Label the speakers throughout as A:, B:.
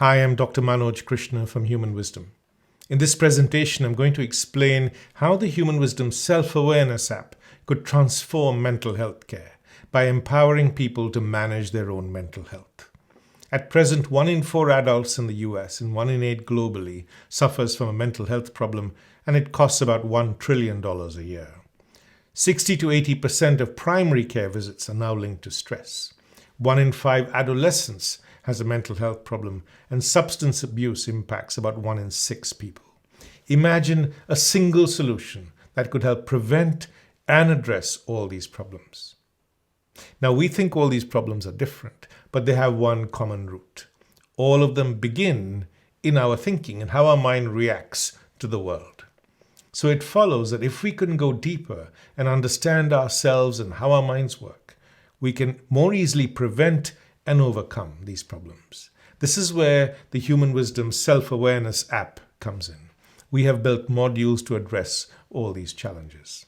A: Hi, I'm Dr. Manoj Krishna from Humanwisdom. In this presentation, I'm going to explain how the Humanwisdom self-awareness app could transform mental health care by empowering people to manage their own mental health. At present, 1 in 4 adults in the US and 1 in 8 globally suffers from a mental health problem, and it costs about $1 trillion a year. 60 to 80% of primary care visits are now linked to stress. 1 in 5 adolescents has a mental health problem, and substance abuse impacts about 1 in 6 people. Imagine a single solution that could help prevent and address all these problems. Now, we think all these problems are different, but they have one common root. All of them begin in our thinking and how our mind reacts to the world. So it follows that if we can go deeper and understand ourselves and how our minds work, we can more easily prevent and overcome these problems. This is where the Humanwisdom self-awareness app comes in. We have built modules to address all these challenges.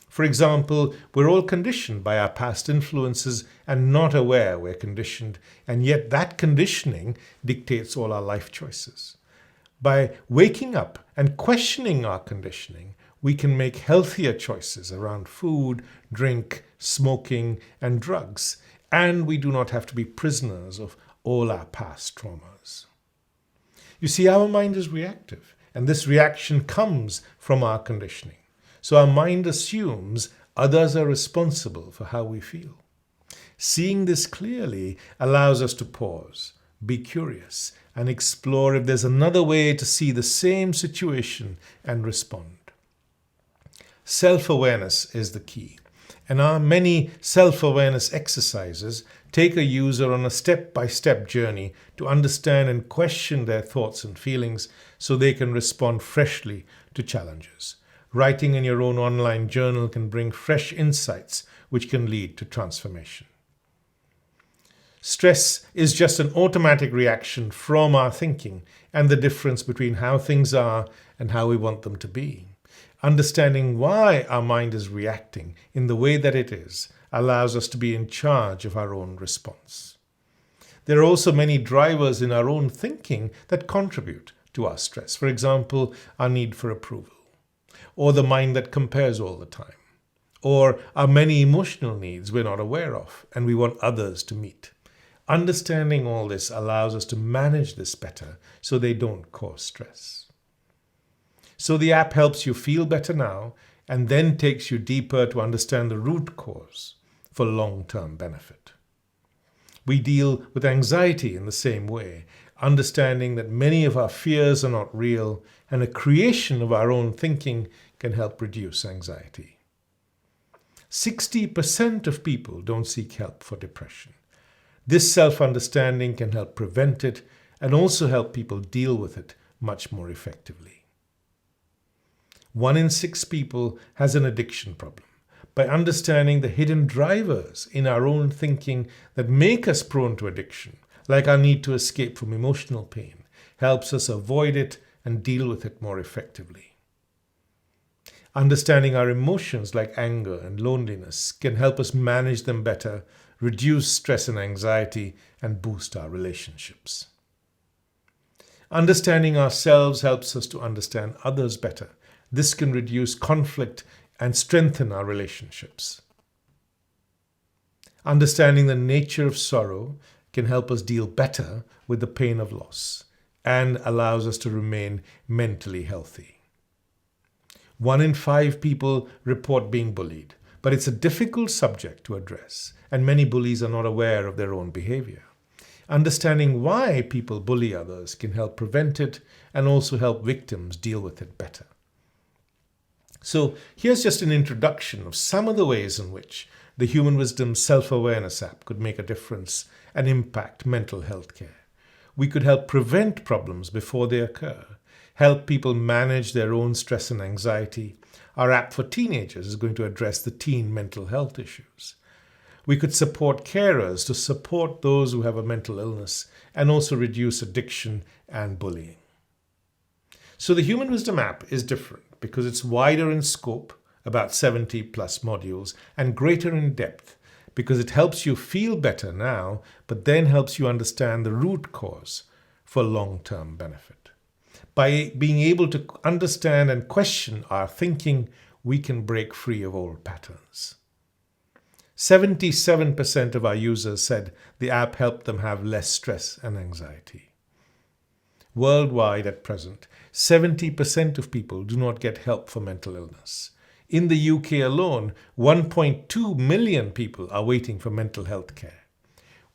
A: For example, we're all conditioned by our past influences and not aware we're conditioned, and yet that conditioning dictates all our life choices. By waking up and questioning our conditioning, we can make healthier choices around food, drink, smoking, and drugs, and we do not have to be prisoners of all our past traumas. You see, our mind is reactive, and this reaction comes from our conditioning. So our mind assumes others are responsible for how we feel. Seeing this clearly allows us to pause, be curious, and explore if there's another way to see the same situation and respond. Self-awareness is the key, and our many self-awareness exercises take a user on a step-by-step journey to understand and question their thoughts and feelings so they can respond freshly to challenges. Writing in your own online journal can bring fresh insights which can lead to transformation. Stress is just an automatic reaction from our thinking and the difference between how things are and how we want them to be. Understanding why our mind is reacting in the way that it is allows us to be in charge of our own response. There are also many drivers in our own thinking that contribute to our stress. For example, our need for approval, or the mind that compares all the time, or our many emotional needs we're not aware of and we want others to meet. Understanding all this allows us to manage this better so they don't cause stress. So the app helps you feel better now and then takes you deeper to understand the root cause for long-term benefit. We deal with anxiety in the same way, understanding that many of our fears are not real and a creation of our own thinking can help reduce anxiety. 60% of people don't seek help for depression. This self-understanding can help prevent it and also help people deal with it much more effectively. 1 in 6 people has an addiction problem. By understanding the hidden drivers in our own thinking that make us prone to addiction, like our need to escape from emotional pain, helps us avoid it and deal with it more effectively. Understanding our emotions like anger and loneliness can help us manage them better, reduce stress and anxiety, and boost our relationships. Understanding ourselves helps us to understand others better. This can reduce conflict and strengthen our relationships. Understanding the nature of sorrow can help us deal better with the pain of loss and allows us to remain mentally healthy. 1 in 5 people report being bullied, but it's a difficult subject to address, and many bullies are not aware of their own behavior. Understanding why people bully others can help prevent it and also help victims deal with it better. So here's just an introduction of some of the ways in which the Humanwisdom self-awareness app could make a difference and impact mental health care. We could help prevent problems before they occur, help people manage their own stress and anxiety. Our app for teenagers is going to address the teen mental health issues. We could support carers to support those who have a mental illness and also reduce addiction and bullying. So the Humanwisdom app is different because it's wider in scope, about 70 plus modules, and greater in depth because it helps you feel better now, but then helps you understand the root cause for long-term benefit. By being able to understand and question our thinking, we can break free of old patterns. 77% of our users said the app helped them have less stress and anxiety. Worldwide at present, 70% of people do not get help for mental illness. In the UK alone, 1.2 million people are waiting for mental health care.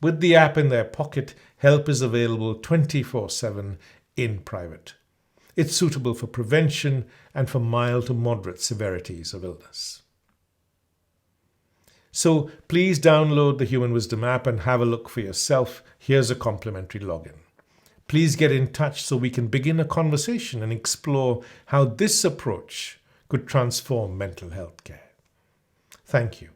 A: With the app in their pocket, help is available 24/7 in private. It's suitable for prevention and for mild to moderate severities of illness. So please download the Human Wisdom app and have a look for yourself. Here's a complimentary login. Please get in touch so we can begin a conversation and explore how this approach could transform mental health care. Thank you.